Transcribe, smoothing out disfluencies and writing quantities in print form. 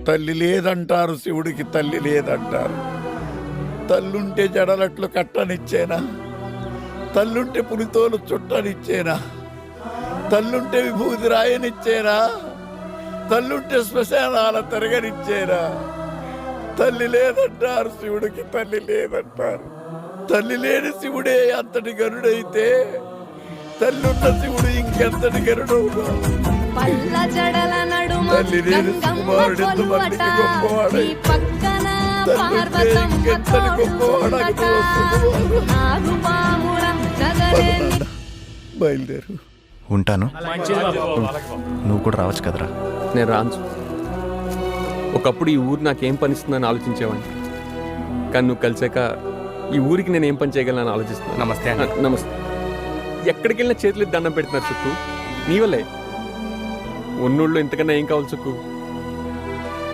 తల్లి లేదంటారు, శివుడికి తల్లి లేదంటారు. తల్లుంటే జడలట్లు కట్టనిచ్చేనా? తల్లుంటే పులితోలు చుట్టనిచ్చేనా? తల్లుంటే విభూతి రాయనిచ్చేనా? తల్లుంటే శ్మశానాల తిరగనిచ్చేనా? తల్లి లేదంటారు, శివుడికి తల్లి లేదంటారు. తల్లి లేని శివుడే అంతటి గరుడైతే తల్లున్న శివుడు ఇంకెంతటి గరుడవునా? పల్ల జడల నడుమ తల్లి లేని కుమారుడు ఎంతమందికి గొప్పవాడై తల్లుంటే ఇంకెంతటి గొప్పవాడగదు. బయలుదేరు. ఉంటాను. నువ్వు కూడా రావచ్చు కదరా. నేను రాను. ఒకప్పుడు ఈ ఊరు నాకేం పనిస్తుందని ఆలోచించేవాడిని, కానీ నువ్వు కలిసాక ఈ ఊరికి నేను ఏం పని చేయగలను ఆలోచిస్తున్నాను. నమస్తే. నమస్తే. ఎక్కడికి వెళ్ళినా చేతులు దండం పెడుతున్నారు చుక్కు, నీ వల్లే. ఉన్నోళ్ళు ఇంతకన్నా ఏం కావాలి చుక్కు?